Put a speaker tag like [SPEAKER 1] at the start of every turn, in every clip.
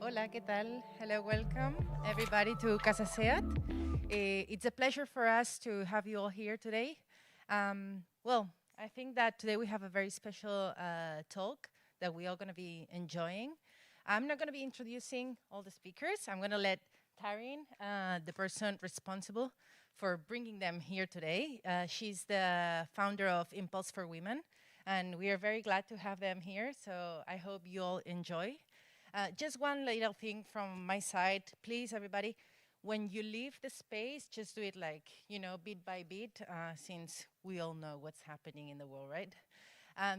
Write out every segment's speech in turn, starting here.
[SPEAKER 1] Hola, ¿qué tal? Hello, welcome everybody to CASA. It's a pleasure for us to have you all here today. Well, I think that today we have a very special talk that we're all going to be enjoying. I'm not going to be introducing all the speakers. I'm going to let Taryn, the person responsible for bringing them here today. She's the founder of Impulse for Women, and we are very glad to have them here, so I hope you all enjoy. Just one little thing from my side, please, everybody. When you leave the space, just do it like, bit by bit, since we all know what's happening in the world, right?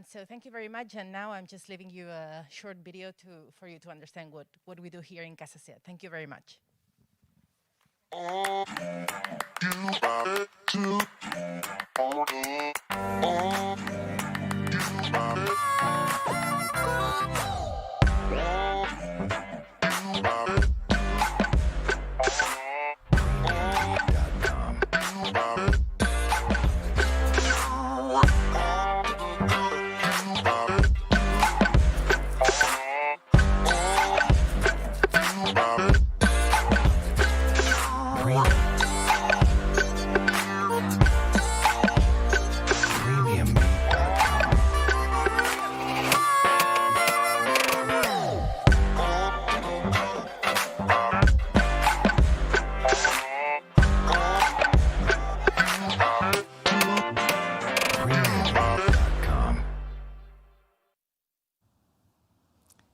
[SPEAKER 1] So thank you very much. And now I'm just leaving you a short video for you to understand what we do here in CASA. Thank you very much.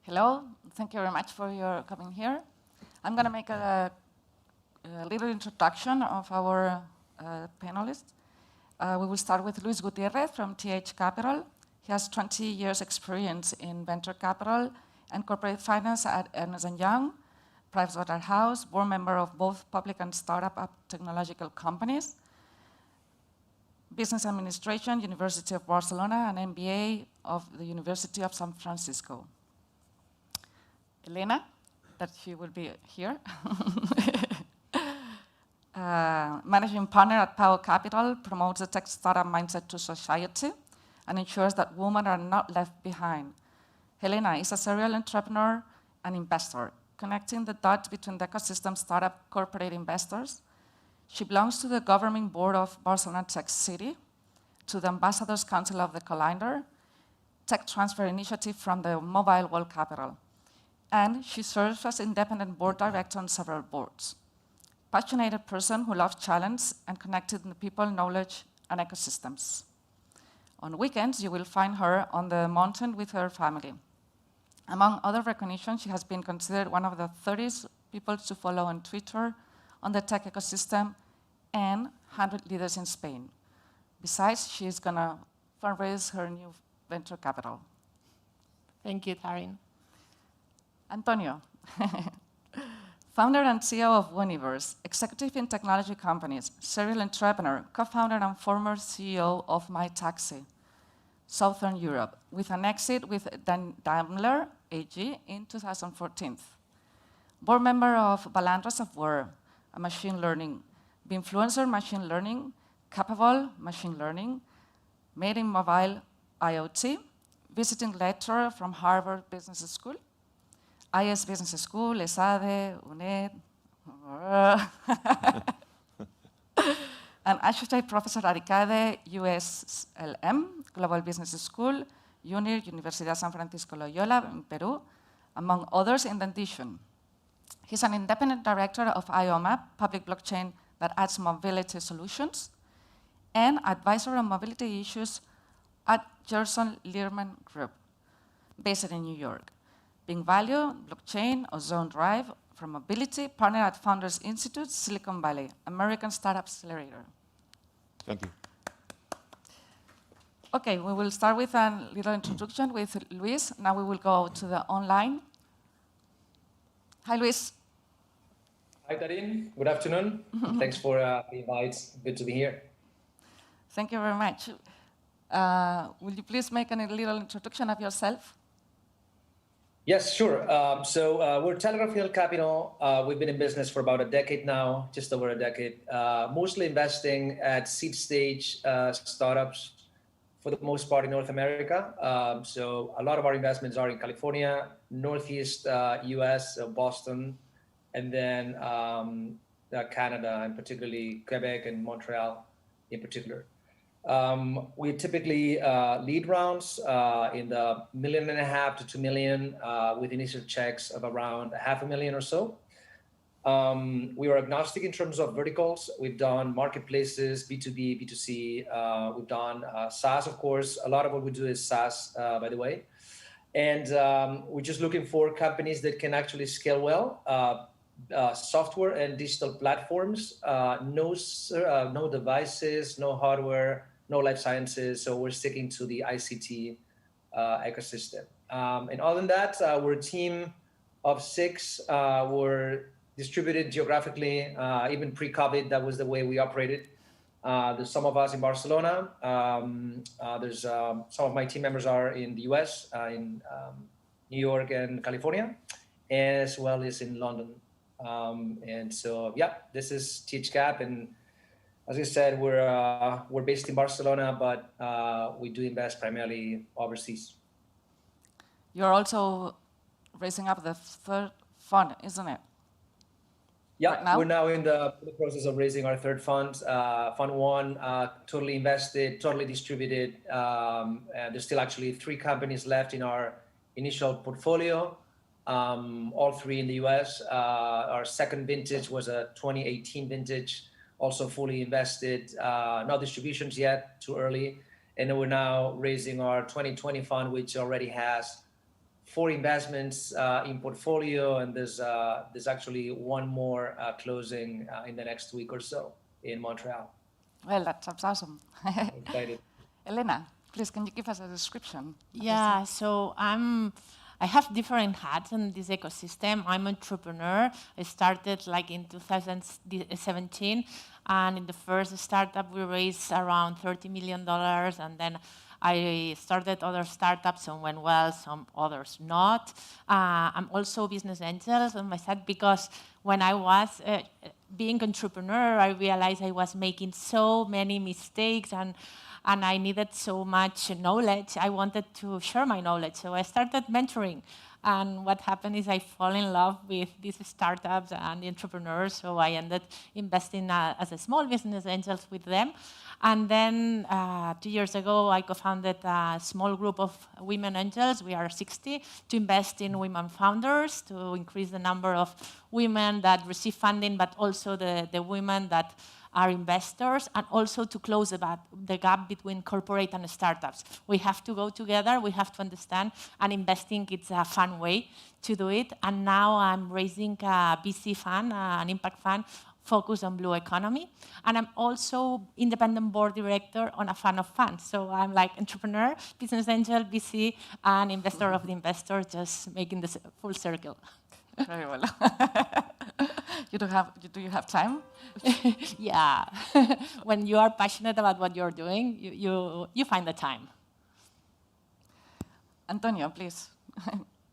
[SPEAKER 2] Hello, thank you very much for your coming here. I'm going to make a little introduction of our panelists. We will start with Luis Gutierrez from TH Capital. He has 20 years experience in venture capital and corporate finance at Ernst & Young, Pricewaterhouse, board member of both public and startup technological companies, business administration, University of Barcelona, and MBA of the University of San Francisco. Helena, that she will be here. Managing partner at Powell Capital, promotes the tech startup mindset to society and ensures that women are not left behind. Helena is a serial entrepreneur and investor, connecting the dots between the ecosystem startup corporate investors. She belongs to the governing board of Barcelona Tech City, to the Ambassadors Council of the Calendar, Tech Transfer Initiative from the Mobile World Capital. And she serves as independent board director on several boards. Passionate person who loves challenge and connected in people, knowledge, and ecosystems. On weekends, you will find her on the mountain with her family. Among other recognitions, she has been considered one of the 30 people to follow on Twitter, on the tech ecosystem, and 100 leaders in Spain. Besides, she is going to fundraise her new venture capital.
[SPEAKER 3] Thank you, Taryn.
[SPEAKER 2] Antonio, founder and CEO of Universe, executive in technology companies, serial entrepreneur, co-founder and former CEO of My Taxi, Southern Europe, with an exit with Daimler AG in 2014. Board member of Balandra Software, a machine learning, Binfluencer machine learning, Capable machine learning, made in mobile IoT, visiting lecturer from Harvard Business School, IS Business School, ESADE, UNED, and associate professor at ICADE, USLM, Global Business School, UNIR, Universidad San Francisco Loyola in Peru, among others in addition. He's an independent director of IOMAP, public blockchain that adds mobility solutions, and advisor on mobility issues at Gerson Learman Group, based in New York. Big Value, Blockchain, Ozone Drive, from Mobility, partner at Founders Institute, Silicon Valley, American Startup Accelerator.
[SPEAKER 4] Thank you.
[SPEAKER 2] Okay, we will start with a little introduction with Luis. Now we will go to the online. Hi, Luis.
[SPEAKER 5] Hi, Taryn. Good afternoon. Thanks for the invite. Good to be here.
[SPEAKER 2] Thank you very much. Will you please make a little introduction of yourself?
[SPEAKER 5] Yes, sure. We're Telegraph Hill Capital. We've been in business for about a decade now, just over a decade, mostly investing at seed stage startups, for the most part in North America. So a lot of our investments are in California, Northeast US, Boston, and then Canada, and particularly Quebec and Montreal in particular. We typically lead rounds in the $1.5 million to $2 million with initial checks of around $500,000 or so. We are agnostic in terms of verticals. We've done marketplaces, B2B, B2C. We've done SaaS, of course. A lot of what we do is SaaS, by the way. And we're just looking for companies that can actually scale well. Software and digital platforms, no devices, no hardware, no life sciences. So we're sticking to the ICT ecosystem. And other than that, we're a team of 6. We're distributed geographically. Even pre-COVID, that was the way we operated. There's some of us in Barcelona. There's some of my team members are in the US, in New York and California, as well as in London. And so, yeah, this is THCAP. And as I said, we're based in Barcelona, but we do invest primarily overseas.
[SPEAKER 2] You're also raising up the third fund, isn't it?
[SPEAKER 5] Yeah,
[SPEAKER 2] right now?
[SPEAKER 5] We're now in the process of raising our third fund. Fund 1, totally invested, totally distributed. And there's still actually 3 companies left in our initial portfolio. All 3 in the US. Our second vintage was a 2018 vintage, also fully invested. No distributions yet, too early. And then we're now raising our 2020 fund, which already has 4 investments in portfolio, and there's actually 1 more closing in the next week or so in Montreal.
[SPEAKER 2] Well, that sounds awesome.
[SPEAKER 5] I'm excited.
[SPEAKER 2] Elena, please, can you give us a description?
[SPEAKER 3] Yeah, so I have different hats in this ecosystem. I'm an entrepreneur. I started like in 2017, and in the first startup we raised around $30 million, and then I started other startups. Some went well, some others not. I'm also business angels on my side because when I was being entrepreneur, I realized I was making so many mistakes and I needed so much knowledge. I wanted to share my knowledge, so I started mentoring. And what happened is I fall in love with these startups and the entrepreneurs, so I ended investing as a small business angels with them. And then 2 years ago, I co-founded a small group of women angels. We are 60 to invest in women founders, to increase the number of women that receive funding, but also the women that are investors, and also to close the gap between corporate and startups. We have to go together, we have to understand, and investing, it's a fun way to do it. And now I'm raising a VC fund, an impact fund, focused on blue economy. And I'm also independent board director on a fund of funds. So I'm like entrepreneur, business angel, VC, and investor of the investor, just making this full circle.
[SPEAKER 2] Very well. Do you have time?
[SPEAKER 3] Yeah. When you are passionate about what you're doing, you find the time.
[SPEAKER 2] Antonio, please.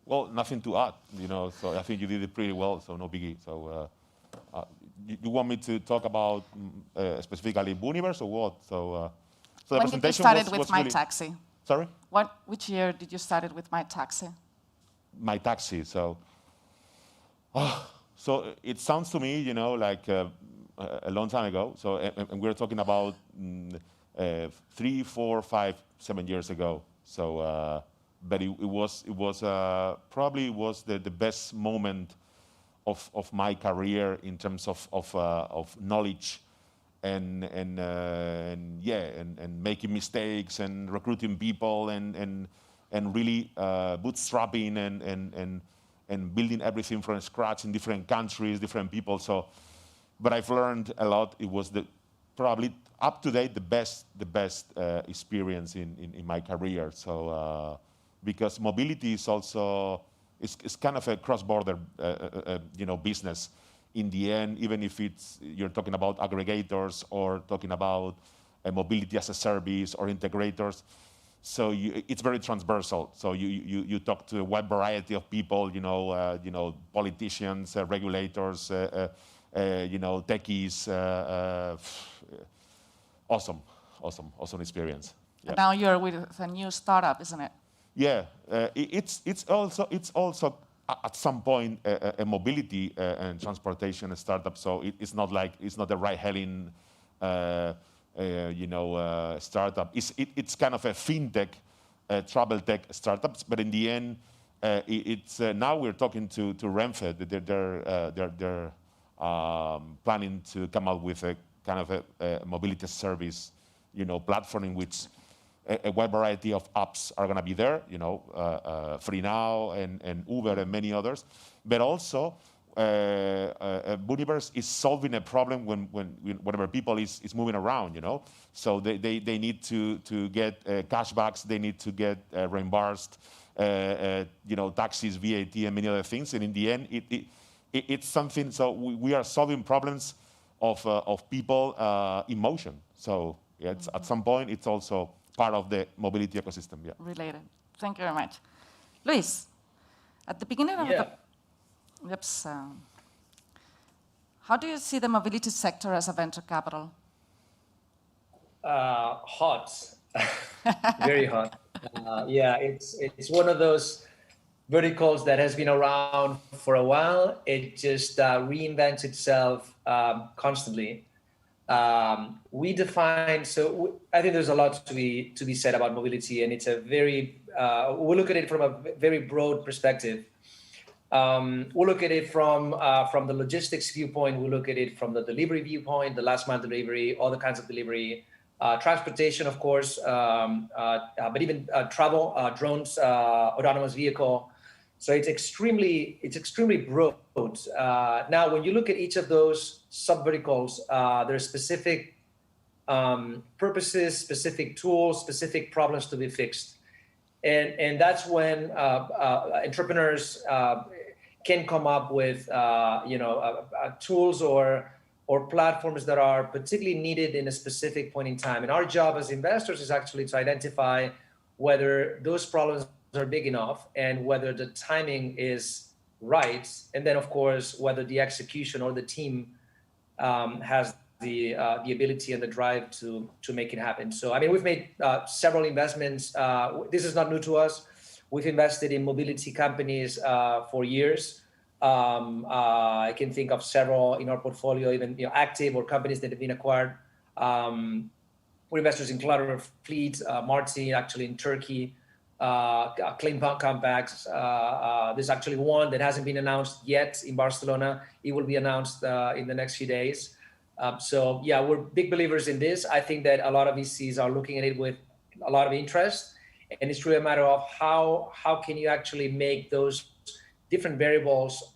[SPEAKER 4] Well, nothing to add, so I think you did it pretty well, so no biggie. So you want me to talk about specifically Booniverse or what? So the
[SPEAKER 2] when
[SPEAKER 4] presentation
[SPEAKER 2] did you started
[SPEAKER 4] was
[SPEAKER 2] with
[SPEAKER 4] really...
[SPEAKER 2] My Taxi?
[SPEAKER 4] Sorry?
[SPEAKER 2] Which year did you started with My Taxi?
[SPEAKER 4] My Taxi, so... so it sounds to me, like a long time ago. So, and we're talking about 3, 4, 5, 7 years ago. So, but it was probably was the best moment of my career in terms of knowledge and making mistakes and recruiting people and really bootstrapping and building everything from scratch in different countries, different people. So, but I've learned a lot. It was probably up to date the best experience in my career. So, because mobility is also it's kind of a cross-border business. In the end, even if you're talking about aggregators or talking about mobility as a service or integrators. So it's very transversal. So you talk to a wide variety of people, politicians, regulators, techies. Awesome experience.
[SPEAKER 2] And now you're with a new startup, isn't it?
[SPEAKER 4] Yeah, it's also at some point a mobility and transportation startup. So it's not a ride-hailing startup. It's kind of a fintech, travel tech startups. But in the end, it's now we're talking to Renfe. They're planning to come out with a kind of a mobility service, platform in which a wide variety of apps are going to be there, Free Now and Uber and many others. But also, Universe is solving a problem whenever people is moving around, So they need to get cashbacks, they need to get reimbursed, taxes, VAT, and many other things. And in the end, it's something. So we are solving problems of people in motion. So it's, at some point, it's also part of the mobility ecosystem. Yeah.
[SPEAKER 2] Related. Thank you very much. Luis, at the beginning of how do you see the mobility sector as a venture capital?
[SPEAKER 5] Hot, very hot. Yeah, it's one of those verticals that has been around for a while. It just reinvents itself constantly. We define, I think there's a lot to be said about mobility, and it's a very, we look at it from a very broad perspective. We'll look at it from the logistics viewpoint. We look at it from the delivery viewpoint, the last mile delivery, all the kinds of delivery, transportation, of course, but even travel, drones, autonomous vehicle. So it's extremely broad. Now, when you look at each of those sub-verticals, there are specific purposes, specific tools, specific problems to be fixed. And that's when entrepreneurs can come up with tools or platforms that are particularly needed in a specific point in time. And our job as investors is actually to identify whether those problems are big enough and whether the timing is right. And then, of course, whether the execution or the team has the ability and the drive to make it happen. So, I mean, we've made several investments. This is not new to us. We've invested in mobility companies for years. I can think of several in our portfolio, even active or companies that have been acquired. We're investors in Clutter Fleet, Marti, actually in Turkey, Clean Compacts. There's actually one that hasn't been announced yet in Barcelona. It will be announced in the next few days. So yeah, we're big believers in this. I think that a lot of VCs are looking at it with a lot of interest, and it's really a matter of how can you actually make those different variables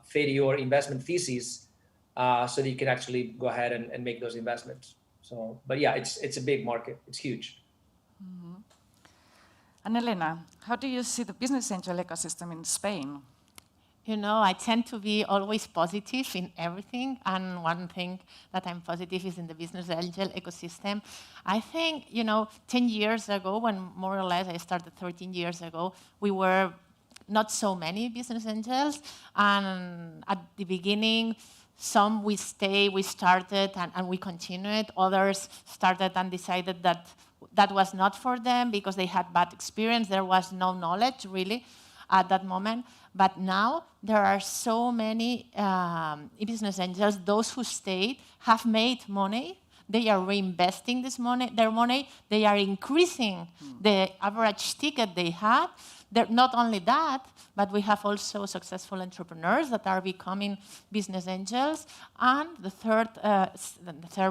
[SPEAKER 5] fit your investment thesis, so that you can actually go ahead and make those investments. So, but yeah, it's a big market. It's huge.
[SPEAKER 2] Mm-hmm. And Helena, how do you see the business angel ecosystem in Spain?
[SPEAKER 3] I tend to be always positive in everything, and one thing that I'm positive is in the business angel ecosystem. I think, 10 years ago, when more or less I started 13 years ago, we were not so many business angels, and at the beginning, some we started and we continued, others started and decided that was not for them because they had bad experience, there was no knowledge really at that moment. But now there are so many business angels. Those who stayed have made money. They are reinvesting their money. They are increasing the average ticket they had. Not only that, but we have also successful entrepreneurs that are becoming business angels. And the third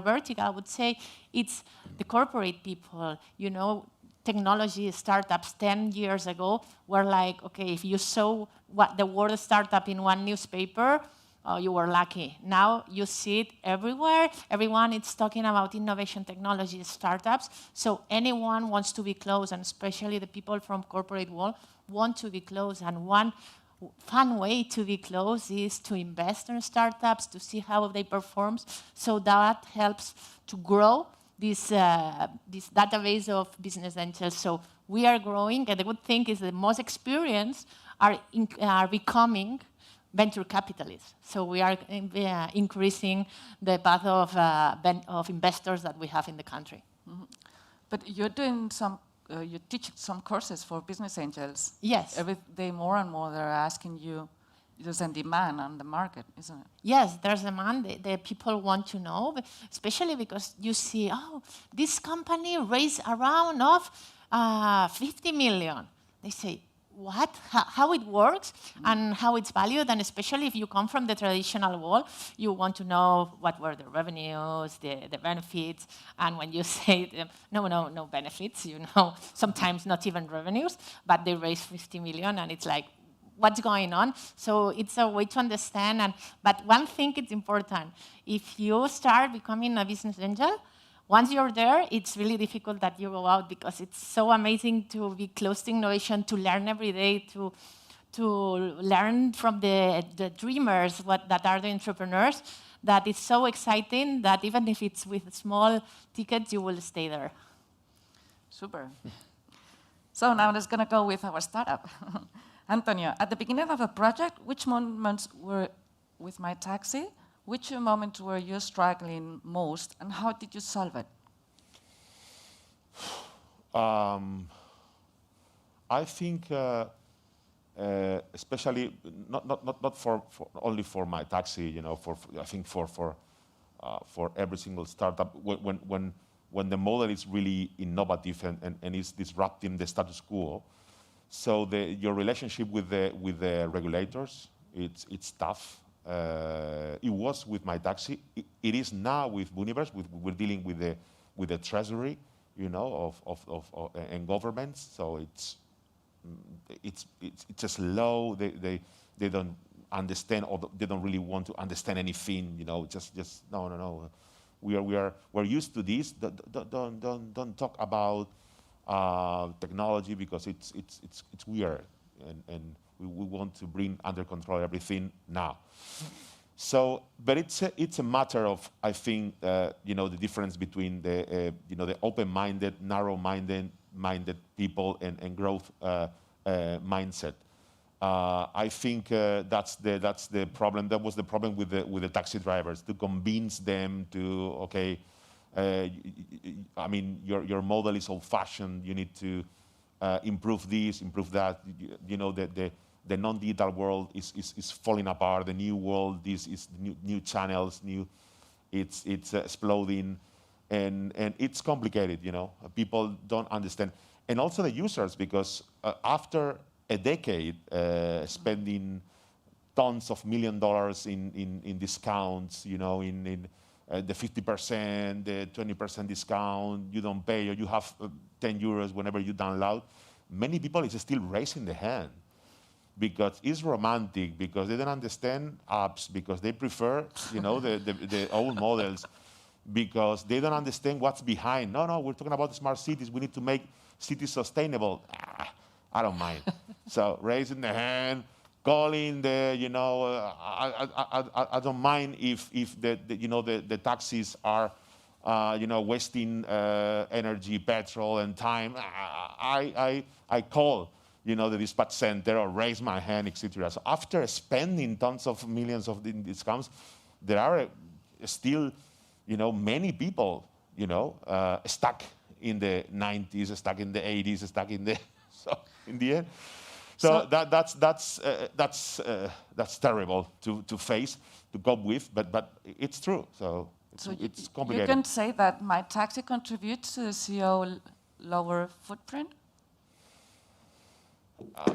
[SPEAKER 3] vertical, I would say, it's the corporate people. Technology startups 10 years ago were like, okay, if you saw what the word startup in one newspaper, you were lucky. Now you see it everywhere. Everyone is talking about innovation technology startups. So anyone wants to be close, and especially the people from corporate world want to be close. And one fun way to be close is to invest in startups, to see how they perform. So that helps to grow this database of business angels. So we are growing, and the good thing is the most experienced are becoming venture capitalists. So we are increasing the path of investors that we have in the country.
[SPEAKER 2] Mm-hmm. But you're doing some, you teach some courses for business angels.
[SPEAKER 3] Yes.
[SPEAKER 2] Every day more and more they're asking you, there's a demand on the market, isn't it?
[SPEAKER 3] Yes, there's demand. The people want to know, especially because you see, oh, this company raised a round of 50 million. They say, what? How it works and how it's valued, and especially if you come from the traditional world, you want to know what were the revenues, the benefits, and when you say, no benefits, sometimes not even revenues, but they raise 50 million, and it's like, what's going on? So it's a way to understand. But one thing is important. If you start becoming a business angel, once you're there, it's really difficult that you go out because it's so amazing to be close to innovation, to learn every day, to learn from the dreamers that are the entrepreneurs, that it's so exciting that even if it's with small tickets, you will stay there.
[SPEAKER 2] Super. So now let's gonna go with our startup. Antonio, at the beginning of the project, which moments were with My Taxi? Which moments were you struggling most, and how did you solve it?
[SPEAKER 4] I think, especially not for only for My Taxi, I think for every single startup, when the model is really innovative and is disrupting the status quo. So your relationship with the regulators, it's tough. It was with My Taxi. It is now with Universe. We're dealing with the treasury, and governments. So it's just slow. They don't understand, or they don't really want to understand anything. Just no. We're used to this. Don't talk about technology because it's weird, and we want to bring under control everything now. So, but it's a matter of, I think, the difference between the open-minded, narrow-minded people and growth mindset. I think that's the problem. That was the problem with the taxi drivers, to convince them to, okay, I mean, your model is old-fashioned. You need to improve this, improve that. The non-digital world is falling apart. The new world is new channels, it's exploding, and it's complicated. People don't understand, and also the users, because after a decade spending tons of $1 million in discounts, in the 50%, the 20% discount, you don't pay, or you have 10 euros whenever you download. Many people is still raising the hand because it's romantic, because they don't understand apps, because they prefer, the old models, because they don't understand what's behind. No, we're talking about smart cities. We need to make cities sustainable. I don't mind. So raising the hand, calling the, I don't mind if the taxis are, wasting energy, petrol, and time. I call, the dispatch center, or raise my hand, etc. So after spending tons of millions of discounts, there are still, many people, stuck in the 90s, stuck in the 80s, stuck in the in the end. So that's terrible to face, to cope with, but it's true. So it's complicated.
[SPEAKER 2] You can say that My Taxi contributes to the CEO lower footprint?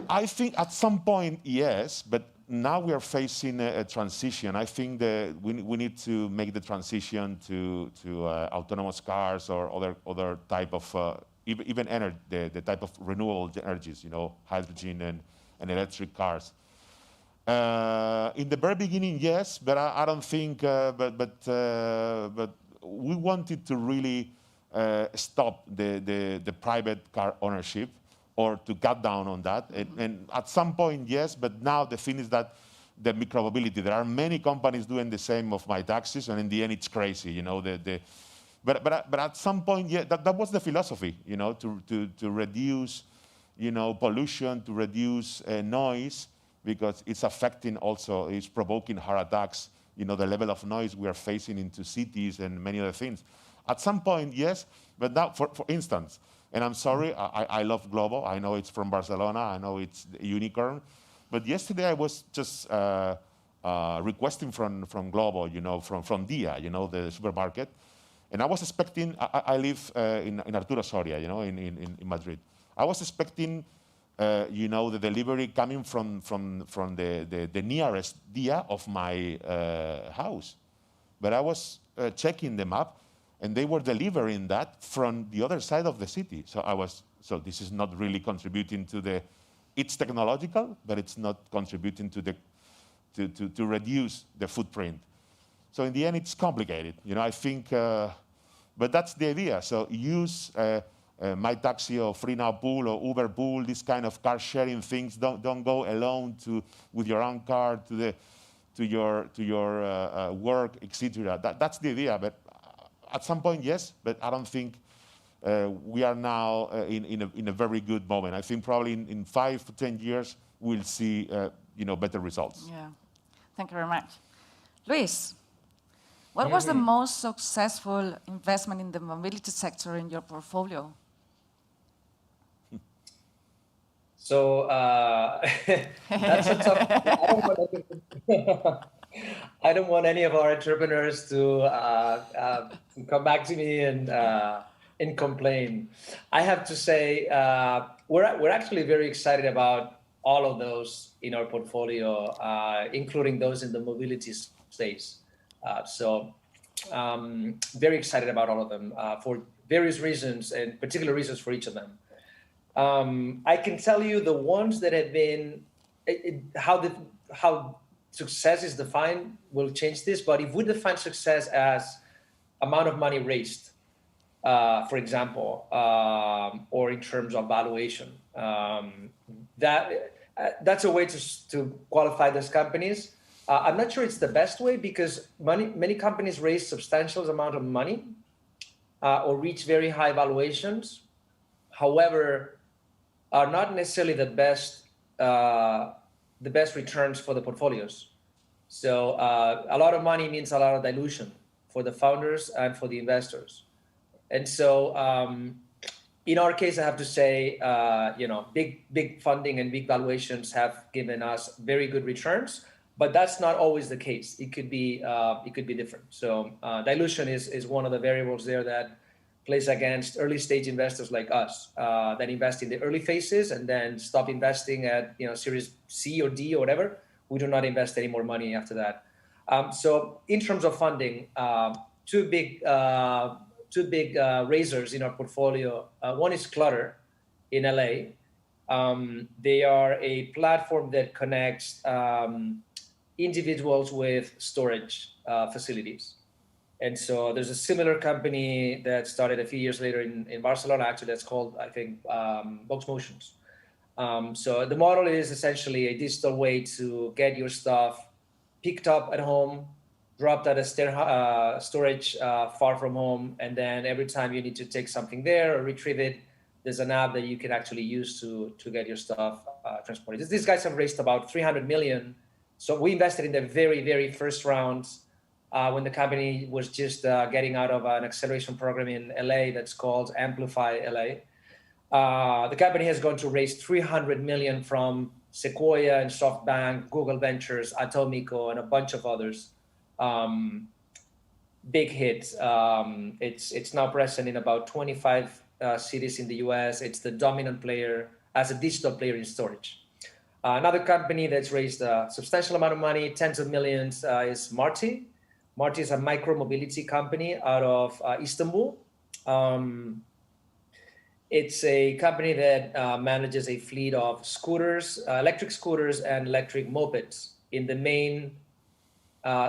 [SPEAKER 4] I think at some point, yes, but now we are facing a transition. I think that we need to make the transition to autonomous cars or other type of even energy, the type of renewable energies, hydrogen and electric cars. In the very beginning, yes, but I don't think. But we wanted to really stop the private car ownership, or to cut down on that. And at some point, yes, but now the thing is that the micromobility, there are many companies doing the same of My Taxis, and in the end, it's crazy, But at some point, yeah, that was the philosophy, to reduce, pollution, to reduce noise, because it's affecting also, it's provoking heart attacks, the level of noise we are facing into cities and many other things. At some point, yes, but now, for instance, and I'm sorry, I love Globo. I know it's from Barcelona. I know it's a unicorn. But yesterday I was just requesting from Globo, from Dia, the supermarket. And I was expecting, I live in Arturo Soria, in Madrid. I was expecting, the delivery coming from the nearest Dia of my house. But I was checking the map, and they were delivering that from the other side of the city. So this is not really contributing to it's technological, but it's not contributing to reduce the footprint. So in the end, it's complicated. I think, but that's the idea. So use My Taxi or Free Now Pool or Uber Pool, this kind of car sharing things. Don't go alone with your own car to your work, etc. That's the idea. But at some point, yes, but I don't think we are now in a very good moment. I think probably in 5 to 10 years, we'll see better results.
[SPEAKER 2] Yeah, thank you very much. Luis, what was the most successful investment in the mobility sector in your portfolio?
[SPEAKER 5] So that's a tough. I don't want any of our entrepreneurs to come back to me and complain. I have to say we're actually very excited about all of those in our portfolio, including those in the mobility space. So very excited about all of them for various reasons and particular reasons for each of them. I can tell you the ones that have been how success is defined will change this, but if we define success as amount of money raised, for example, or in terms of valuation, that's a way to qualify those companies. I'm not sure it's the best way because many companies raise substantial amount of money or reach very high valuations. However, are not necessarily the best returns for the portfolios. So a lot of money means a lot of dilution for the founders and for the investors. And so in our case, I have to say, big funding and big valuations have given us very good returns, but that's not always the case. It could be different. So dilution is one of the variables there that plays against early stage investors like us that invest in the early phases and then stop investing at Series C or D or whatever. We do not invest any more money after that. So in terms of funding, two big raisers in our portfolio. One is Clutter in LA. They are a platform that connects individuals with storage facilities. And so there's a similar company that started a few years later in Barcelona, actually, that's called, I think, Box Motions. So the model is essentially a digital way to get your stuff picked up at home, dropped at a storage far from home, and then every time you need to take something there or retrieve it, there's an app that you can actually use to get your stuff transported. These guys have raised about 300 million. So we invested in the very, very first rounds when the company was just getting out of an acceleration program in LA that's called Amplify LA. The company has gone to raise 300 million from Sequoia and SoftBank, Google Ventures, Atomico, and a bunch of others. Big hit. It's now present in about 25 cities in the US. It's the dominant player as a digital player in storage. Another company that's raised a substantial amount of money, tens of millions, is Marti. Marti is a micro-mobility company out of Istanbul. It's a company that manages a fleet of scooters, electric scooters and electric mopeds in the main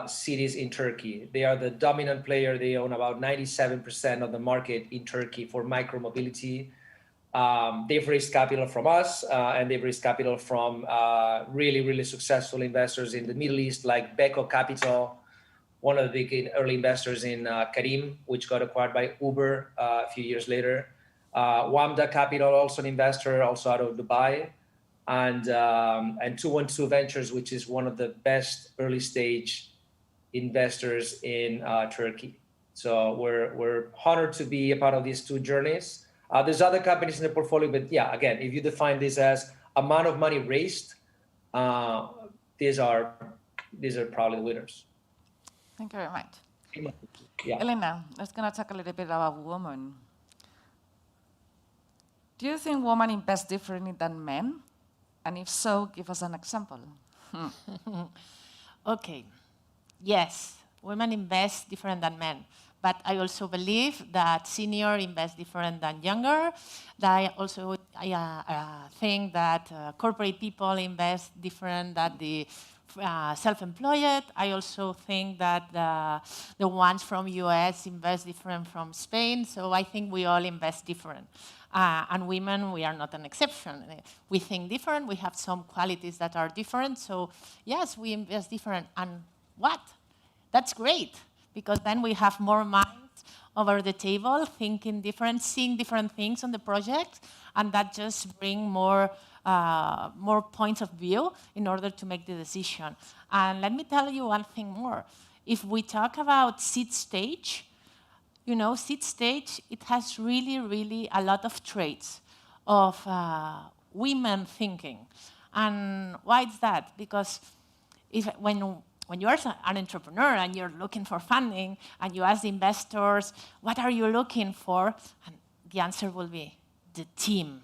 [SPEAKER 5] cities in Turkey. They are the dominant player. They own about 97% of the market in Turkey for micro-mobility. They've raised capital from us, and they've raised capital from really, really successful investors in the Middle East, like Beko Capital, one of the big early investors in Careem, which got acquired by Uber a few years later. Wamda Capital, also an investor, also out of Dubai, and 212 Ventures, which is one of the best early stage investors in Turkey. So we're honored to be a part of these two journeys. There's other companies in the portfolio, but yeah, again, if you define this as amount of money raised, these are probably the winners.
[SPEAKER 2] Thank you very much.
[SPEAKER 5] Yeah.
[SPEAKER 2] Helena, let's gonna talk a little bit about women. Do you think women invest differently than men? And if so, give us an example.
[SPEAKER 3] Okay. Yes, women invest different than men. But I also believe that senior invest different than younger. That I also think that corporate people invest different than the self-employed. I also think that the ones from US invest different from Spain. So I think we all invest different. And women, we are not an exception. We think different. We have some qualities that are different. So yes, we invest different. And what? That's great, because then we have more minds over the table, thinking different, seeing different things on the project, and that just bring more points of view in order to make the decision. And let me tell you one thing more. If we talk about seed stage, you know, seed stage, it has really, really a lot of traits of women thinking. And why is that? Because when you are an entrepreneur and you're looking for funding and you ask the investors, what are you looking for? And the answer will be the team,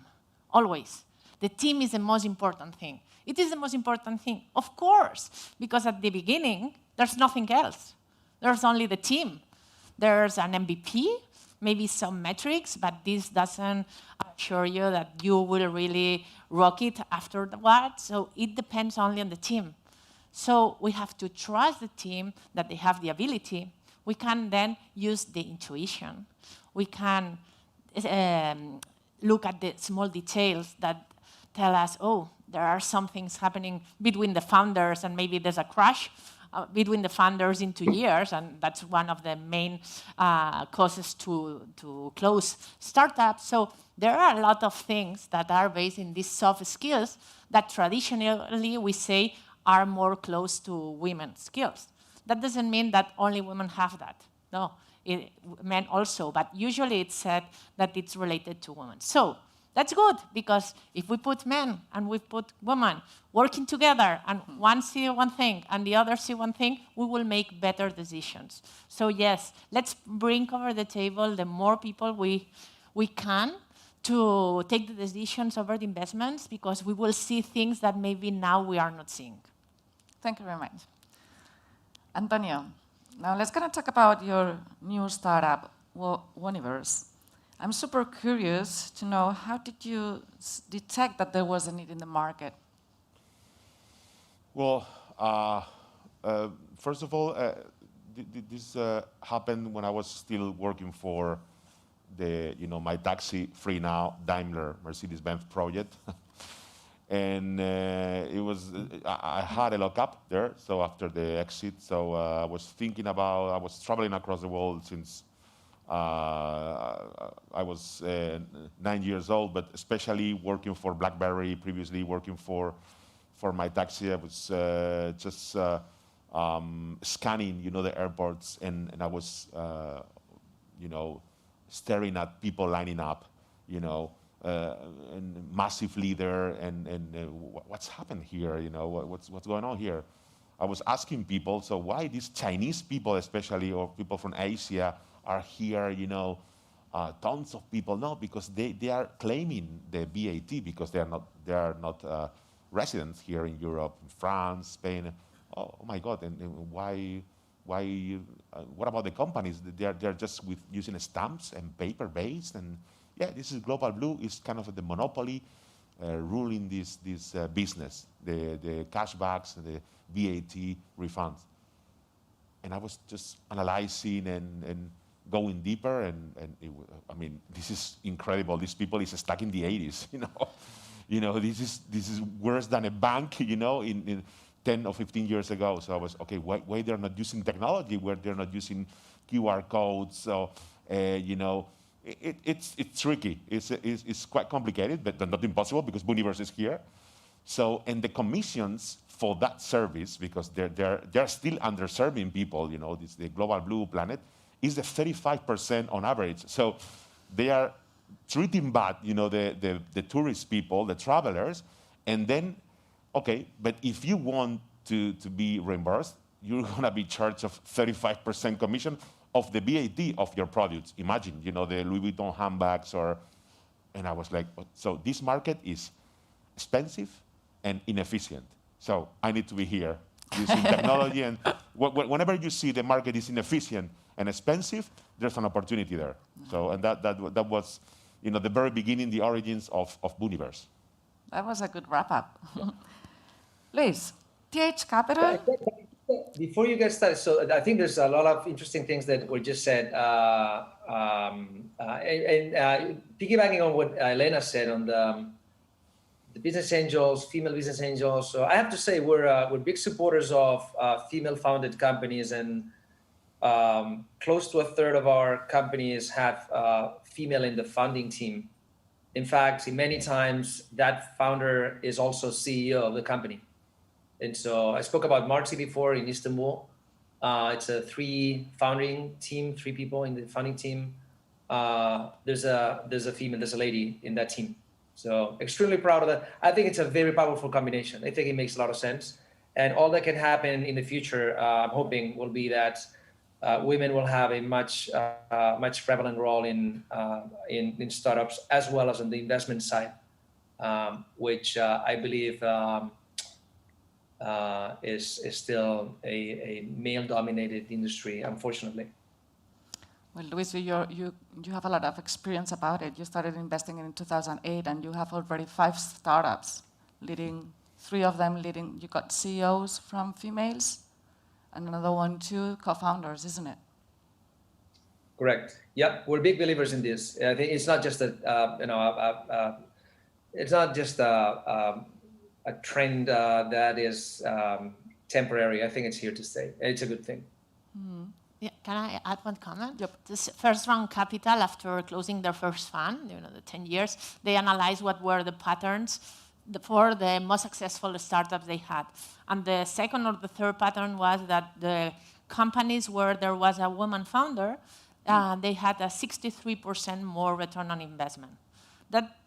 [SPEAKER 3] always. The team is the most important thing. It is the most important thing, of course, because at the beginning, there's nothing else. There's only the team. There's an MVP, maybe some metrics, but this doesn't assure you that you will really rock it afterwards. So it depends only on the team. So we have to trust the team that they have the ability. We can then use the intuition. We can look at the small details that tell us, oh, there are some things happening between the founders and maybe there's a crash between the founders in 2 years, and that's one of the main causes to close startups. So there are a lot of things that are based in these soft skills that traditionally we say are more close to women's skills. That doesn't mean that only women have that. No, men also, but usually it's said that it's related to women. So that's good, because if we put men and we put women working together and one see one thing and the other see one thing, we will make better decisions. So yes, let's bring over the table the more people we can to take the decisions over the investments, because we will see things that maybe now we are not seeing.
[SPEAKER 2] Thank you very much. Antonio, now let's gonna talk about your new startup, Woniverse. I'm super curious to know, how did you detect that there was a need in the market?
[SPEAKER 4] Well, first of all, this happened when I was still working for my taxi-free now Daimler Mercedes-Benz project. And it was, I had a lockup there, so after the exit, so I was traveling across the world since I was 9 years old, but especially working for BlackBerry, previously working for my taxi. I was just scanning, the airports, and I was, staring at people lining up, and massively there, and what's happened here, what's going on here? I was asking people, so why these Chinese people, especially, or people from Asia, are here, tons of people? No, because they are claiming the VAT because they are not residents here in Europe, France, Spain. Oh my God! And why? What about the companies? They're just using stamps and paper based, and yeah, this is Global Blue. Is kind of the monopoly ruling this business, the cashbacks and the VAT refunds. And I was just analyzing and going deeper, and this is incredible. These people is stuck in the 80s, this is worse than a bank, in 10 or 15 years ago. So I was, okay, why they're not using technology, where they're not using QR codes? So, it's tricky. It's quite complicated, but not impossible, because Moonverse is here. So, and the commissions for that service, because they're still underserving people, the Global Blue Planet, is the 35% on average. So they are treating bad, the tourist people, the travelers, and then, okay, but if you want to be reimbursed, you're gonna be charged of 35% commission of the VAT of your products. Imagine, the Louis Vuitton handbags and I was like, so this market is expensive and inefficient. So I need to be here using technology, and whenever you see the market is inefficient and expensive, there's an opportunity there. So, and that was, the very beginning, the origins of Booniverse.
[SPEAKER 2] That was a good wrap-up. Luis, TH Capital?
[SPEAKER 5] Before you get started, so I think there's a lot of interesting things that were just said. Piggybacking on what Helena said on the business angels, female business angels. So I have to say we're big supporters of female-founded companies, and close to a third of our companies have female in the founding team. In fact, many times that founder is also CEO of the company. And so I spoke about Marti before in Istanbul. It's a 3 founding team, 3 people in the founding team. There's a female, there's a lady in that team. So extremely proud of that. I think it's a very powerful combination. I think it makes a lot of sense. And all that can happen in the future, I'm hoping, will be that women will have a much prevalent role in startups, as well as on the investment side, which I believe is still a male-dominated industry, unfortunately.
[SPEAKER 2] Well, Luis, you have a lot of experience about it. You started investing in 2008, and you have already 5 startups, leading 3 of them leading. You got CEOs from females, and another 1, 2 co-founders, isn't it?
[SPEAKER 5] Correct. Yep, we're big believers in this. I think it's not just it's not just a trend that is temporary. I think it's here to stay. It's a good thing.
[SPEAKER 3] Mm-hmm. Yeah, can I add one comment?
[SPEAKER 2] Yep.
[SPEAKER 3] This first round capital, after closing their first fund, the 10 years, they analyzed what were the patterns for the most successful startups they had. And the second or the third pattern was that the companies where there was a woman founder, they had a 63% more return on investment.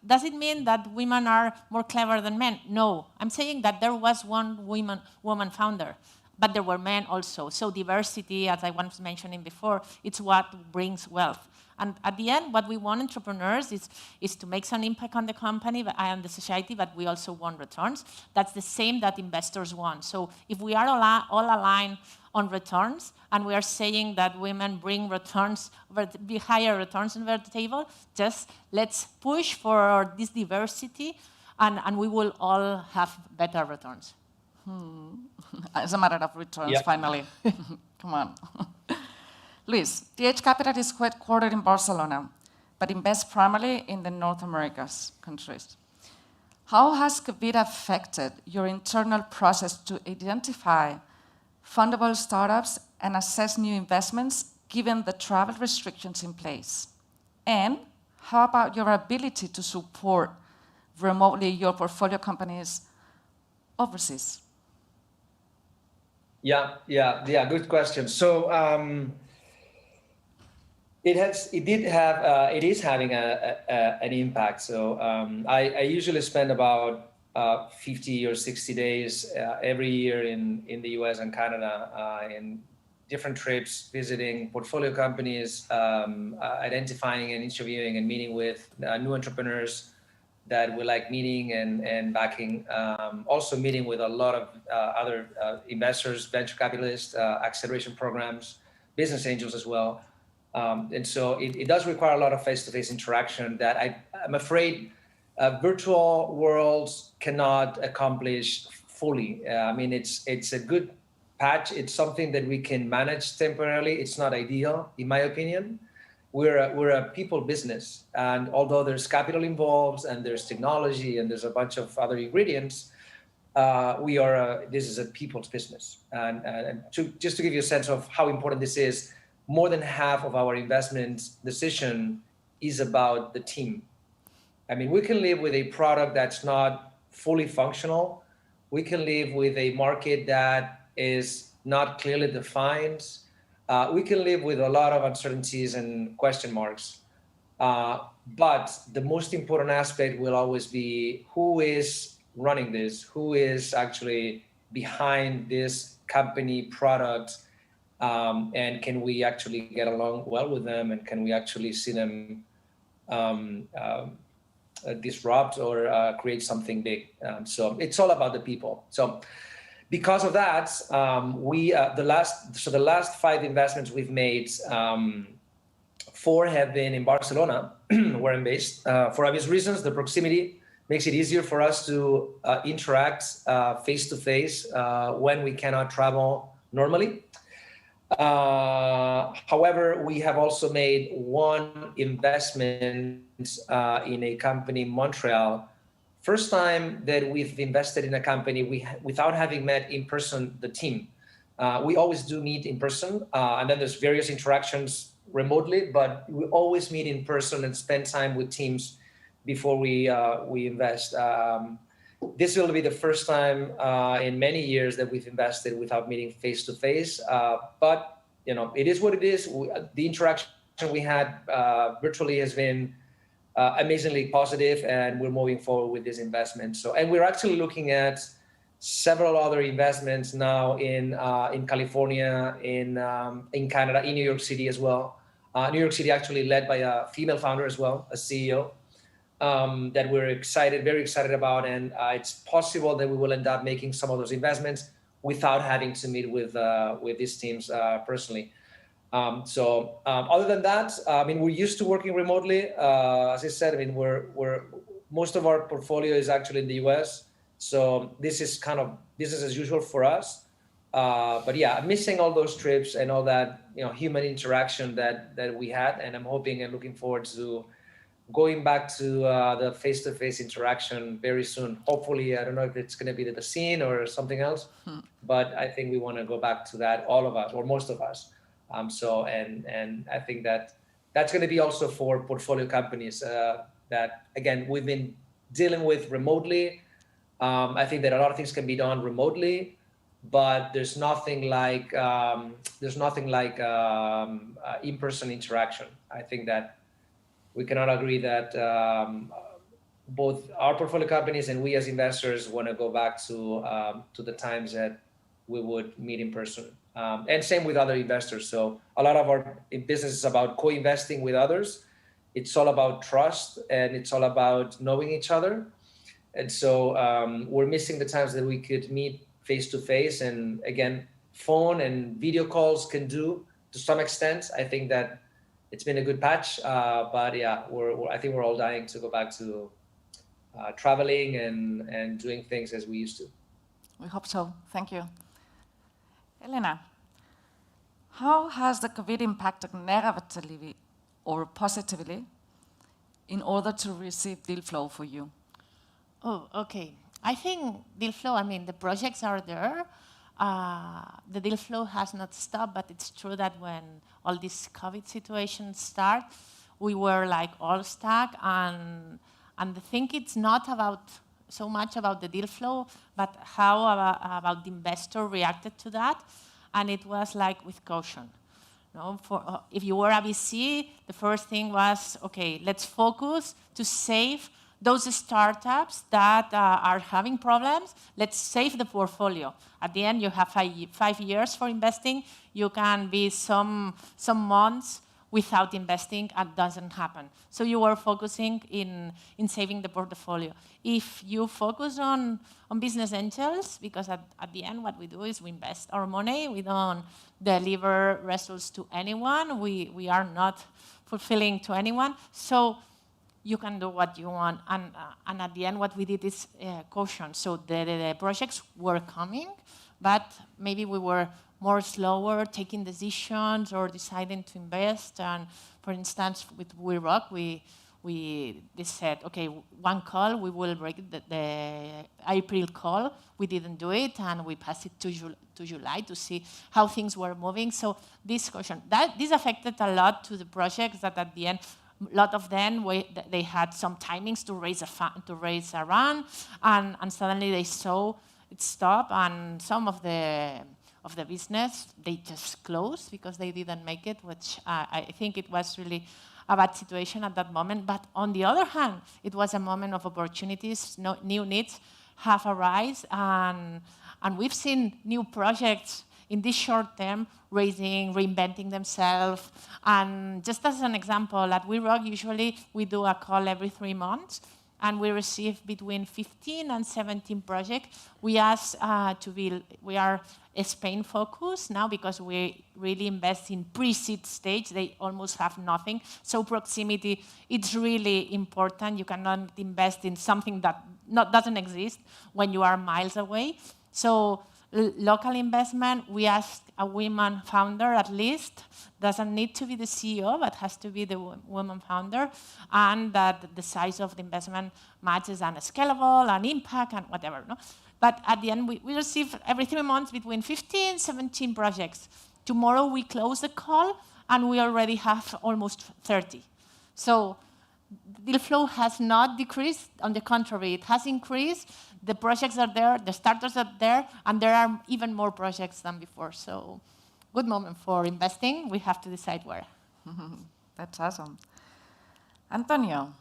[SPEAKER 3] Does it mean that women are more clever than men? No. I'm saying that there was one woman founder, but there were men also. So diversity, as I was mentioning before, it's what brings wealth. And at the end, what we want entrepreneurs is to make some impact on the company and the society, but we also want returns. That's the same that investors want. So if we are all aligned on returns, and we are saying that women bring returns, higher returns on the table, just let's push for this diversity, and we will all have better returns.
[SPEAKER 2] As a matter of returns,
[SPEAKER 5] yep.
[SPEAKER 2] Finally. Come on. Luis, TH Capital is headquartered in Barcelona, but invests primarily in the North America's countries. How has COVID affected your internal process to identify fundable startups and assess new investments given the travel restrictions in place? And how about your ability to support remotely your portfolio companies overseas?
[SPEAKER 5] Yeah, good question. So it is having an impact. So I usually spend about 50 or 60 days every year in the US and Canada in different trips, visiting portfolio companies, identifying and interviewing and meeting with new entrepreneurs that we like meeting and backing. Also meeting with a lot of other investors, venture capitalists, acceleration programs, business angels as well. And so it does require a lot of face-to-face interaction that I'm afraid virtual worlds cannot accomplish fully. I mean, it's a good patch. It's something that we can manage temporarily. It's not ideal, in my opinion. We're a people business, and although there's capital involved and there's technology and there's a bunch of other ingredients, this is a people's business. And just to give you a sense of how important this is, more than half of our investment decision is about the team. I mean, we can live with a product that's not fully functional. We can live with a market that is not clearly defined. we can live with a lot of uncertainties and question marks. But the most important aspect will always be who is running this, who is actually behind this company product, and can we actually get along well with them, and can we actually see them disrupt or create something big. So it's all about the people. So because of that, the last 5 investments we've made, 4 have been in Barcelona, where I'm based. For obvious reasons, the proximity makes it easier for us to interact face-to-face when we cannot travel normally. However, we have also made 1 investment in a company in Montreal. First time that we've invested in a company without having met in person the team. We always do meet in person, and then there's various interactions remotely, but we always meet in person and spend time with teams before we invest. This will be the first time in many years that we've invested without meeting face to face. But you know, it is what it is. The interaction we had virtually has been amazingly positive, and we're moving forward with this investment. So, and we're actually looking at several other investments now in California, in Canada, in New York City as well. New York City actually led by a female founder as well, a CEO. That we're very excited about, and it's possible that we will end up making some of those investments without having to meet with these teams personally. Other than that, I mean, we're used to working remotely. As I said, I mean, most of our portfolio is actually in the US, so this is as usual for us. But yeah, I'm missing all those trips and all that, you know, human interaction that we had, and I'm hoping and looking forward to going back to the face-to-face interaction very soon. Hopefully, I don't know if it's going to be the scene or something else, but I think we want to go back to that, all of us, or most of us. And I think that's going to be also for portfolio companies that, again, we've been dealing with remotely. I think that a lot of things can be done remotely, but there's nothing like in-person interaction. I think that we cannot agree that both our portfolio companies and we as investors want to go back to the times that we would meet in person. And same with other investors. So a lot of our business is about co-investing with others. It's all about trust, and it's all about knowing each other. And so we're missing the times that we could meet face-to-face. And again, phone and video calls can do to some extent. I think that it's been a good patch, but yeah, I think we're all dying to go back to traveling and doing things as we used to.
[SPEAKER 2] We hope so. Thank you. Helena, how has the COVID impacted negatively or positively in order to receive deal flow for you?
[SPEAKER 3] Oh, okay. I think deal flow, I mean, the projects are there. The deal flow has not stopped, but it's true that when all these COVID situations start, we were like all stuck, and the thing it's not so much about the deal flow, but how about the investor reacted to that, and it was like with caution. No, if you were a VC, the first thing was, okay, let's focus to save those startups that are having problems. Let's save the portfolio. At the end, you have 5 years for investing. You can be some months without investing, and doesn't happen. So you were focusing in saving the portfolio. If you focus on business angels, because at the end what we do is we invest our money, we don't deliver results to anyone, we are not fulfilling to anyone, so you can do what you want. And at the end what we did is caution. So the projects were coming, but maybe we were more slower taking decisions or deciding to invest. And for instance, with We Rock, we said, okay, one call, we will break the April call. We didn't do it, and we passed it to July to see how things were moving. So this caution, this affected a lot to the projects that at the end, a lot of them, they had some timings to raise a round, and suddenly they saw it stop, and some of of the business. They just closed because they didn't make it, which I think it was really a bad situation at that moment. But on the other hand, it was a moment of opportunities. New needs have arisen, and we've seen new projects in this short term raising, reinventing themselves. And just as an example, at WeRock, usually we do a call every 3 months, and we receive between 15 and 17 projects. We ask we are Spain focused now because we really invest in pre-seed stage. They almost have nothing. So proximity, it's really important. You cannot invest in something that doesn't exist when you are miles away. So local investment, we ask a woman founder at least, doesn't need to be the CEO, but has to be the woman founder, and that the size of the investment matches and scalable and impact and whatever. No? But at the end, we receive every 3 months between 15, 17 projects. Tomorrow we close the call, and we already have almost 30. So deal flow has not decreased. On the contrary, it has increased. The projects are there, the starters are there, and there are even more projects than before. So good moment for investing. We have to decide where.
[SPEAKER 2] That's awesome. Antonio,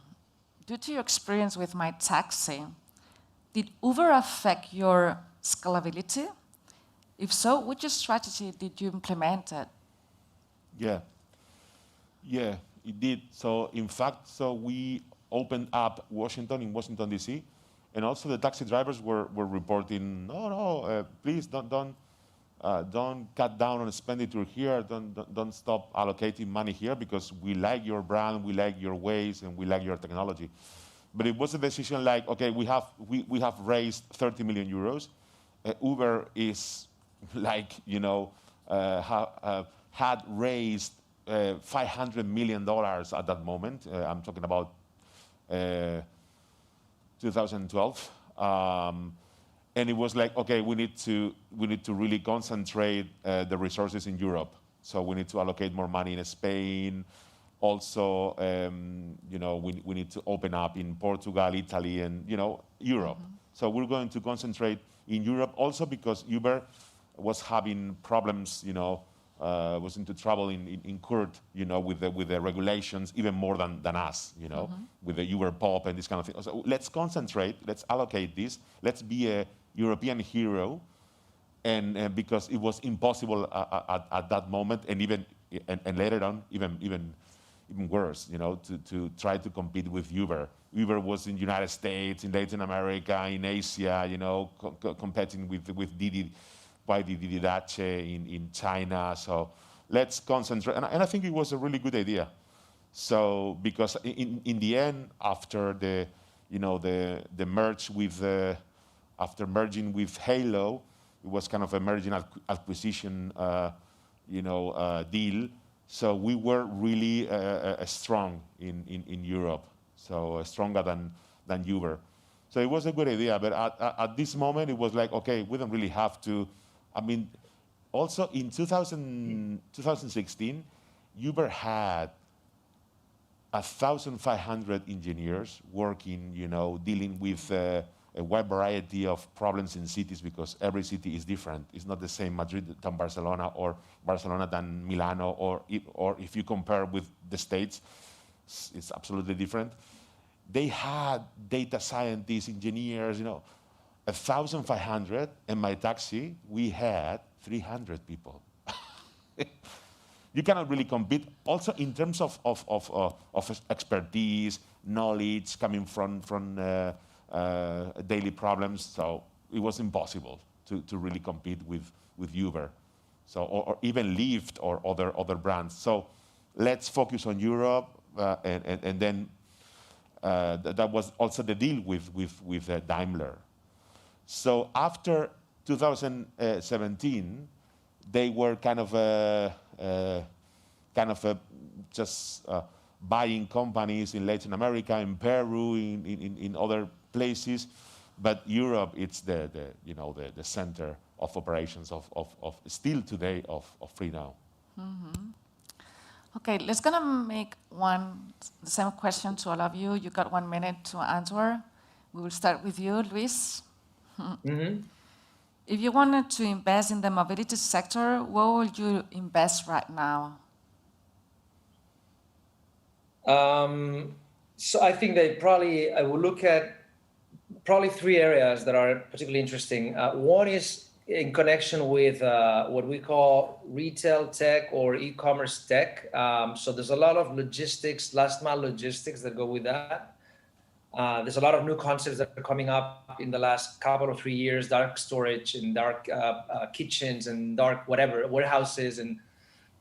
[SPEAKER 2] due to your experience with My Taxi, did Uber affect your scalability? If so, which strategy did you implement?
[SPEAKER 4] Yeah, it did. So in fact, we opened up in Washington, D.C., and also the taxi drivers were reporting, please don't cut down on expenditure here, don't stop allocating money here because we like your brand, we like your ways, and we like your technology. But it was a decision like, okay, we have raised 30 million euros. Uber is like, had raised $500 million at that moment. I'm talking about 2012, and it was like, okay, we need to really concentrate the resources in Europe. So we need to allocate more money in Spain. Also, we need to open up in Portugal, Italy, and Europe. Mm-hmm. So we're going to concentrate in Europe also because Uber was having problems, was into trouble in court, with the regulations, even more than us, mm-hmm. with the Uber Pop and this kind of thing. So let's concentrate, let's allocate this, let's be a European hero, and because it was impossible at that moment, and even and later on, even worse, to try to compete with Uber. Uber was in the United States, in Latin America, in Asia, competing with Didi. By Didi Dache in China, so let's concentrate. And I think it was a really good idea. So because in the end, after the merge with after merging with Halo, it was kind of a merging acquisition deal. So we were really strong in Europe, so stronger than Uber. So it was a good idea, but at this moment it was like, okay, we don't really have to. I mean, also in 2016, Uber had 1,500 engineers working, dealing with a wide variety of problems in cities because every city is different. It's not the same Madrid than Barcelona or Barcelona than Milano, or if you compare with the States, it's absolutely different. They had data scientists, engineers, 1,500, and My Taxi, we had 300 people. You cannot really compete. Also, in terms of expertise, knowledge coming from daily problems, so it was impossible to really compete with Uber, so or even Lyft or other brands. So let's focus on Europe, and then that was also the deal with Daimler. So after 2017, they were kind of just buying companies in Latin America, in Peru, in other places, but Europe, it's the center of operations of still today of FreeNow.
[SPEAKER 2] Mm-hmm. Okay, let's gonna make the same question to all of you. You got 1 minute to answer. We will start with you, Luis.
[SPEAKER 5] Mm-hmm.
[SPEAKER 2] If you wanted to invest in the mobility sector, where would you invest right now?
[SPEAKER 5] So I think that I will look at probably three areas that are particularly interesting. One is in connection with what we call retail tech or e-commerce tech. So there's a lot of logistics, last mile logistics that go with that. There's a lot of new concepts that are coming up in the last couple of 3 years, dark storage and dark kitchens and dark whatever, warehouses. And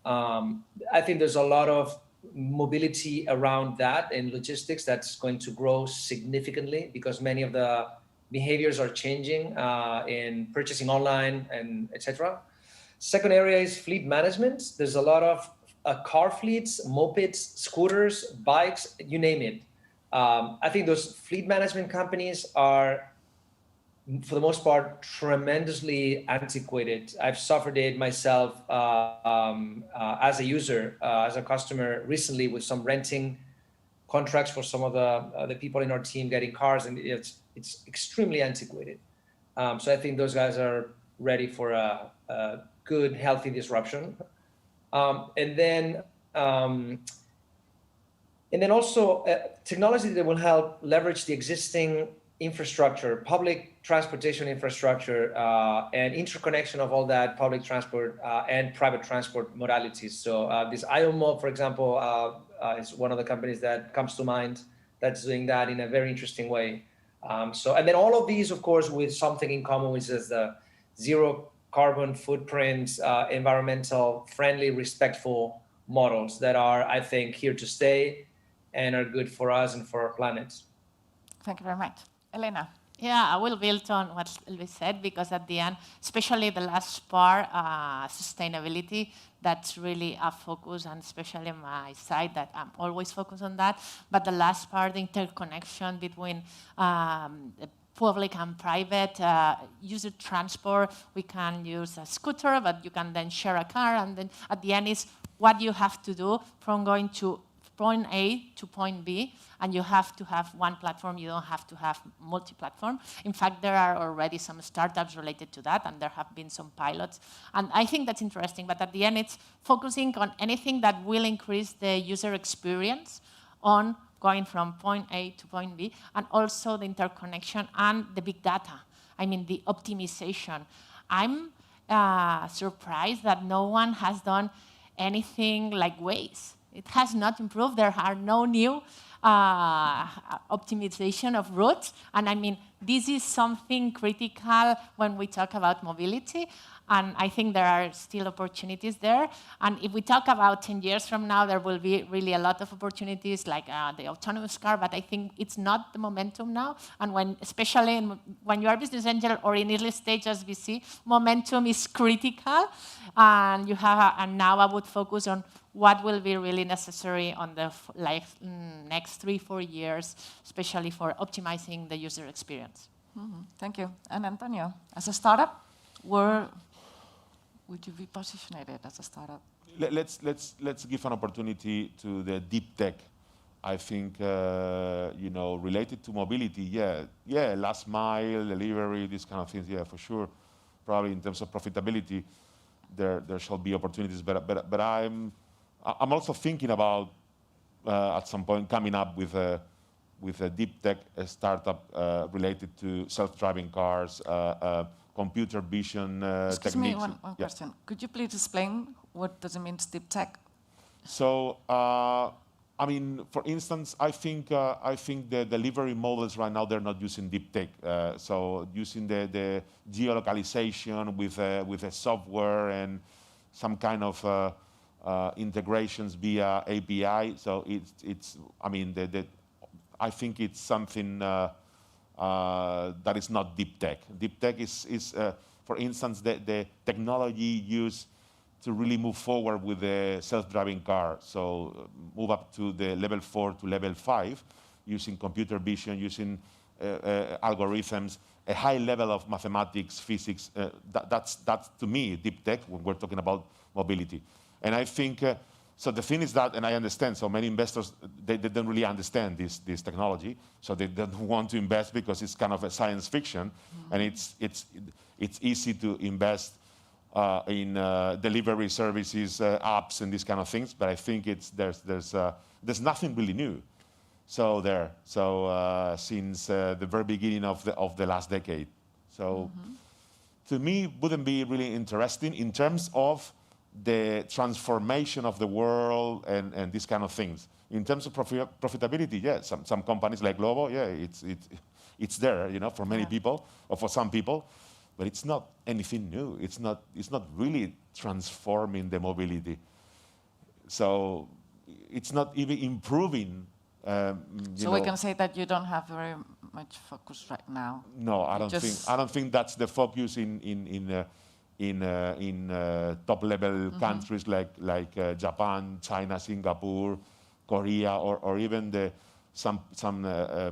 [SPEAKER 5] I think there's a lot of mobility around that in logistics that's going to grow significantly because many of the behaviors are changing in purchasing online and etc. Second area is fleet management. There's a lot of car fleets, mopeds, scooters, bikes, you name it. I think those fleet management companies are, for the most part, tremendously antiquated. I've suffered it myself as a user, as a customer recently with some renting contracts for some of the people in our team getting cars, and it's extremely antiquated. So I think those guys are ready for a good, healthy disruption. And then also technology that will help leverage the existing infrastructure, public transportation infrastructure, and interconnection of all that public transport and private transport modalities. So this IOMO, for example, is one of the companies that comes to mind that's doing that in a very interesting way. And then all of these, of course, with something in common, which is the zero carbon footprint, environmental friendly, respectful models that are, I think, here to stay and are good for us and for our planet.
[SPEAKER 2] Thank you very much. Helena.
[SPEAKER 3] Yeah, I will build on what Elvis said, because at the end, especially the last part, sustainability, that's really a focus, and especially on my side, that I'm always focused on that. But the last part, the interconnection between public and private user transport, we can use a scooter, but you can then share a car, and then at the end is what you have to do from going to point A to point B, and you have to have one platform. You don't have to have multi-platform. In fact, there are already some startups related to that, and there have been some pilots. And I think that's interesting, but at the end, it's focusing on anything that will increase the user experience on going from point A to point B, and also the interconnection and the big data. I mean, the optimization. I'm surprised that no one has done anything like Waze. It has not improved. There are no new optimization of routes. And I mean, this is something critical when we talk about mobility. And I think there are still opportunities there. And if we talk about 10 years from now, there will be really a lot of opportunities like the autonomous car, but I think it's not the momentum now. And especially when you are a business angel or in early stage as VC, momentum is critical. And and now I would focus on what will be really necessary on the next 3-4 years, especially for optimizing the user experience.
[SPEAKER 2] Mm-hmm. Thank you. And Antonio, as a startup, where would you be positioned as a startup?
[SPEAKER 4] Let's give an opportunity to the deep tech. I think related to mobility, yeah, last mile delivery, these kind of things, yeah, for sure. Probably in terms of profitability, there shall be opportunities. But I'm also thinking about at some point coming up with a deep tech startup related to self-driving cars. Computer vision
[SPEAKER 2] Excuse
[SPEAKER 4] techniques.
[SPEAKER 2] me, one question. Could you please explain what does it mean deep tech?
[SPEAKER 4] So, I mean, for instance, I think the delivery models right now, they're not using deep tech. So using the geolocalization with a software and some kind of integrations via API. So I mean, I think it's something that is not deep tech. Deep tech is for instance, the technology used to really move forward with the self-driving car. So move up to the level 4 to level 5, using computer vision, using algorithms, a high level of mathematics, physics. That's to me deep tech when we're talking about mobility. And I think. So the thing is that, and I understand, so many investors, they don't really understand this technology, so they don't want to invest because it's kind of a science fiction, and it's easy to invest in delivery services, apps, and these kind of things. But I think there's nothing really new. So since the very beginning of the last decade. So to me, wouldn't be really interesting in terms of the transformation of the world and these kind of things. In terms of profitability, yeah, some companies like Glovo, yeah, it's there, for many people or for some people, but it's not anything new. It's not really transforming the mobility. So it's not even improving.
[SPEAKER 2] So we can say that you don't have very much focus right now.
[SPEAKER 4] No, I don't think that's the focus in top level countries like Japan, China, Singapore, Korea, or even some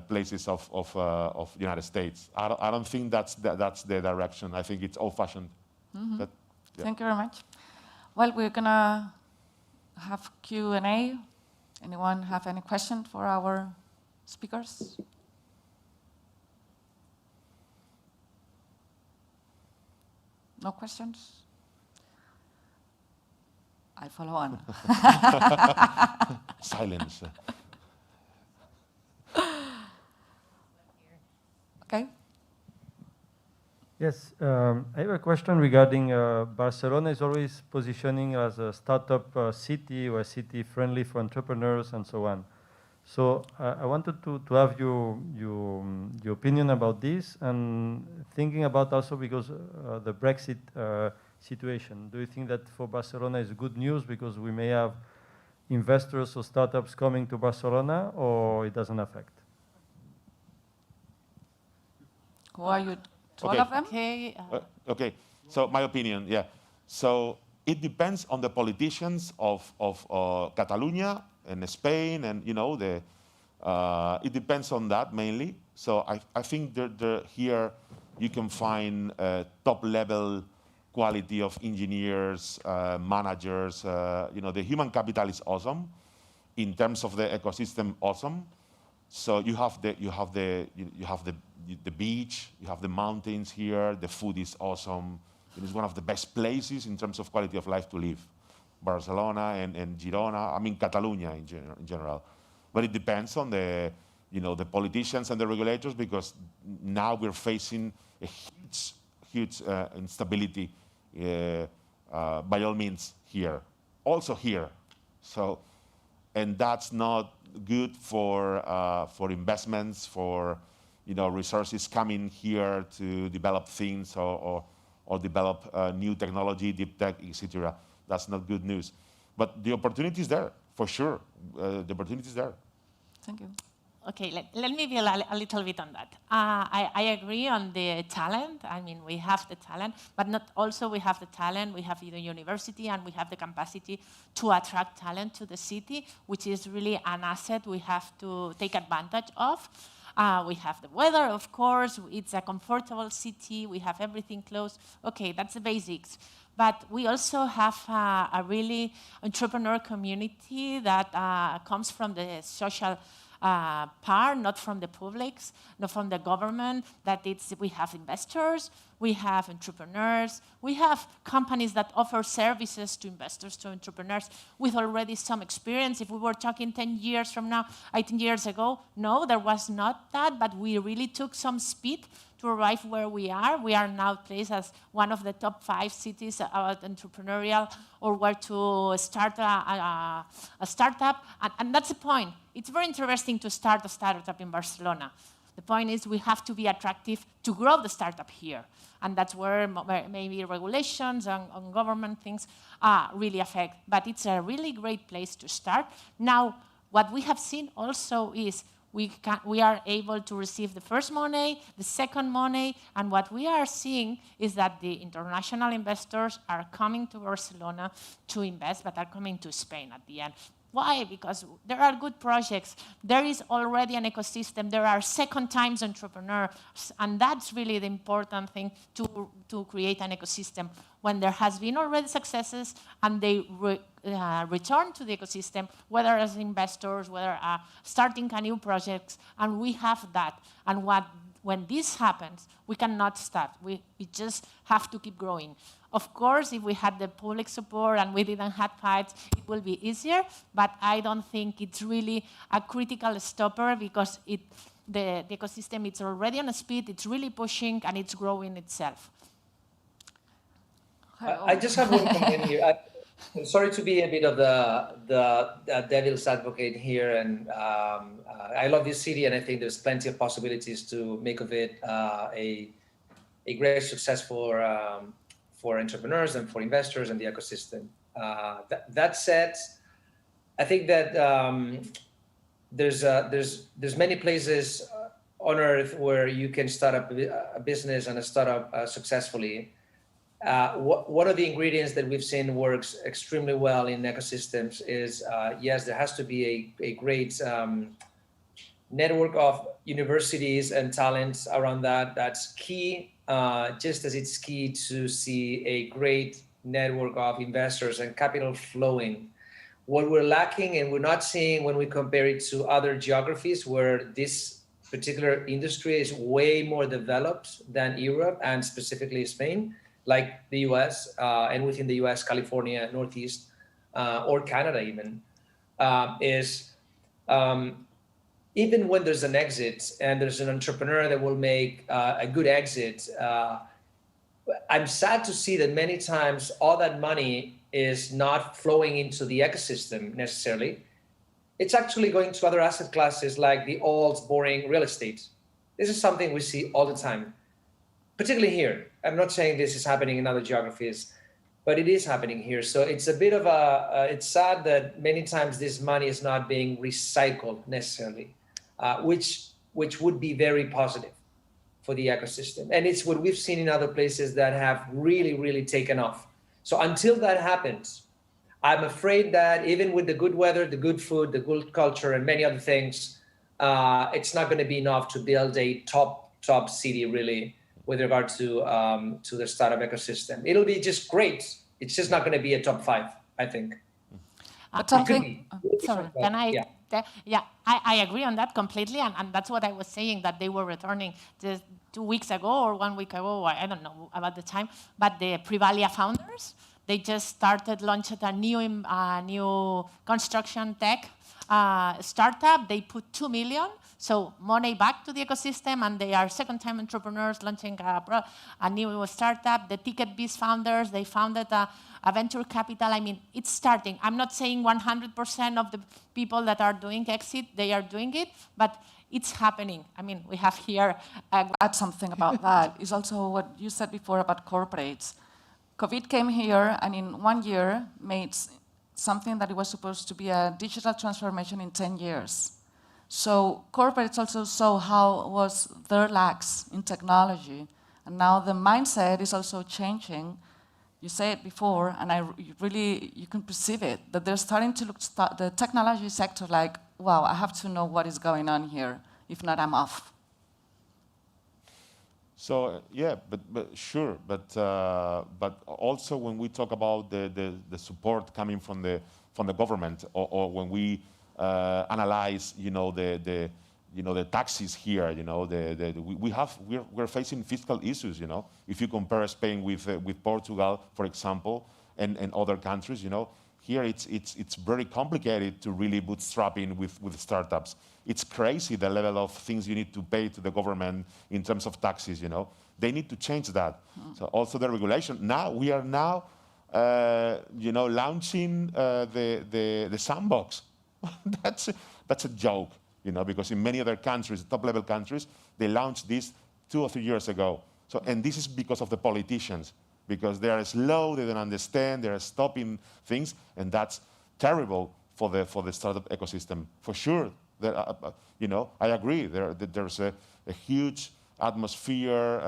[SPEAKER 4] places of United States. I don't think that's the direction. I think it's old-fashioned. Yeah.
[SPEAKER 2] Thank you very much. Well, we're gonna have Q&A. Anyone have any question for our speakers? No questions? I follow on.
[SPEAKER 4] Silence.
[SPEAKER 2] Okay.
[SPEAKER 6] Yes, I have a question regarding Barcelona is always positioning as a startup city or a city friendly for entrepreneurs and so on. So I wanted to have your opinion about this and thinking about also because the Brexit situation. Do you think that for Barcelona is good news because we may have investors or startups coming to Barcelona, or it doesn't affect?
[SPEAKER 2] Who are you?
[SPEAKER 4] Okay.
[SPEAKER 2] All of them?
[SPEAKER 3] Okay.
[SPEAKER 4] Okay, so my opinion, yeah. So it depends on the politicians of Catalonia and Spain, and it depends on that mainly. So I think here you can find top-level quality of engineers, managers. The human capital is awesome. In terms of the ecosystem, awesome. So you have the beach, you have the mountains here. The food is awesome. It is one of the best places in terms of quality of life to live. Barcelona and Girona. I mean Catalonia in general. But it depends on the politicians and the regulators, because now we're facing a huge instability. By all means here, also here. So, and that's not good for investments, for resources coming here to develop things or develop new technology, deep tech, etc. That's not good news. But the opportunity is there, for sure. The opportunity is there.
[SPEAKER 2] Thank you.
[SPEAKER 3] Okay, let me build a little bit on that. I agree on the talent. I mean, we have the talent, but not also we have the talent. We have the university, and we have the capacity to attract talent to the city, which is really an asset we have to take advantage of. We have the weather, of course. It's a comfortable city. We have everything close. Okay, that's the basics. But we also have a really entrepreneur community that comes from the social part, not from the publics, not from the government. We have investors, we have entrepreneurs, we have companies that offer services to investors, to entrepreneurs with already some experience. If we were talking 10 years from now, 18 years ago, no, there was not that, but we really took some speed to arrive where we are. We are now placed as one of the top 5 cities about entrepreneurial or where to start a startup. And that's the point. It's very interesting to start a startup in Barcelona. The point is we have to be attractive to grow the startup here. And that's where maybe regulations and government things really affect. But it's a really great place to start. Now, what we have seen also is we are able to receive the first money, the second money, and what we are seeing is that the international investors are coming to Barcelona to invest, but are coming to Spain at the end. Why? Because there are good projects. There is already an ecosystem. There are second-time entrepreneurs, and that's really the important thing to create an ecosystem. When there has been already successes and they return to the ecosystem, whether as investors, whether starting a new project, and we have that. And what when this happens, we cannot stop. We just have to keep growing. Of course, if we had the public support and we didn't have fights, it will be easier, but I don't think it's really a critical stopper because the ecosystem is already on a speed, it's really pushing, and it's growing itself.
[SPEAKER 5] I just have one comment here. I'm sorry to be a bit of the devil's advocate here, and I love this city, and I think there's plenty of possibilities to make of it a great success for entrepreneurs and for investors and the ecosystem. That said, I think that there's many places on Earth where you can start up a business and a startup successfully. One of the ingredients that we've seen works extremely well in ecosystems is, yes, there has to be a great network of universities and talents around that. That's key, just as it's key to see a great network of investors and capital flowing. What we're lacking and we're not seeing when we compare it to other geographies where this particular industry is way more developed than Europe and specifically Spain, like the US, and within the US, California, Northeast, or Canada even, is even when there's an exit and there's an entrepreneur that will make a good exit, I'm sad to see that many times all that money is not flowing into the ecosystem necessarily. It's actually going to other asset classes like the old, boring real estate. This is something we see all the time, particularly here. I'm not saying this is happening in other geographies, but it is happening here. So it's a bit of it's sad that many times this money is not being recycled necessarily, which would be very positive for the ecosystem. And it's what we've seen in other places that have really, really taken off. So until that happens, I'm afraid that even with the good weather, the good food, the good culture, and many other things, it's not going to be enough to build a top city really with regard to the startup ecosystem. It'll be just great. It's just not going to be a top 5, I think.
[SPEAKER 3] Sorry, can I? Yeah, I agree on that completely, and that's what I was saying, that they were returning just 2 weeks ago or 1 week ago, or I don't know about the time, but the Privalia founders, they just started, launched a new construction tech startup. They put 2 million, so money back to the ecosystem, and they are second-time entrepreneurs launching a new startup. The Ticket Biz founders, they founded a venture capital. I mean, it's starting. I'm not saying 100% of the people that are doing exit, they are doing it, but it's happening. I mean, we have here...
[SPEAKER 2] Add something about that. Is also what you said before about corporates. COVID came here and in 1 year made something that it was supposed to be a digital transformation in 10 years. So corporates also saw how was their lacks in technology. And now the mindset is also changing. You said it before, and you can perceive it, that they're starting to look at the technology sector like, wow, I have to know what is going on here. If not, I'm off.
[SPEAKER 4] So yeah, but sure, but also when we talk about the support coming from the government, or when we analyze, the taxes here, we're facing fiscal issues, If you compare Spain with Portugal, for example, and other countries, here it's very complicated to really bootstrap in with startups. It's crazy the level of things you need to pay to the government in terms of taxes, They need to change that. So also the regulation. Now we are launching the sandbox. That's a joke, because in many other countries, top-level countries, they launched this 2 or 3 years ago. So, and this is because of the politicians, because they are slow, they don't understand, they are stopping things, and that's terrible for the startup ecosystem. For sure, I agree. There's a huge atmosphere,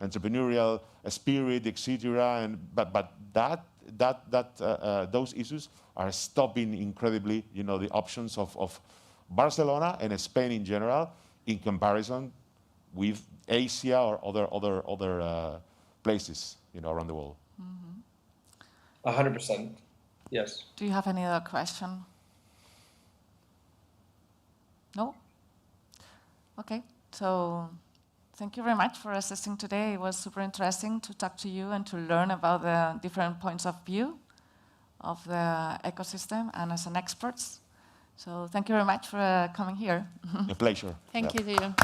[SPEAKER 4] entrepreneurial spirit, etc. But those issues are stopping incredibly, the options of Barcelona and Spain in general in comparison with Asia or other places, around the world.
[SPEAKER 5] 100%. Yes.
[SPEAKER 2] Do you have any other question? No? Okay. So thank you very much for assisting today. It was super interesting to talk to you and to learn about the different points of view of the ecosystem and as an experts. So thank you very much for coming here.
[SPEAKER 4] A pleasure.
[SPEAKER 3] Thank you to you.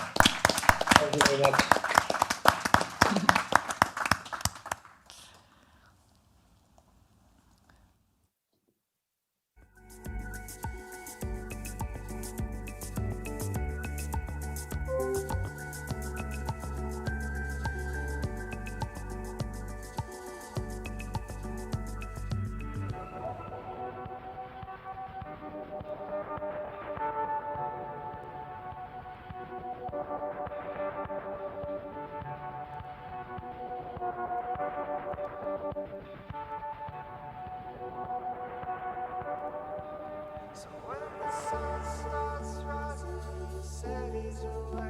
[SPEAKER 5] Thank you very much.
[SPEAKER 7] So when the sun starts rising, the city's away.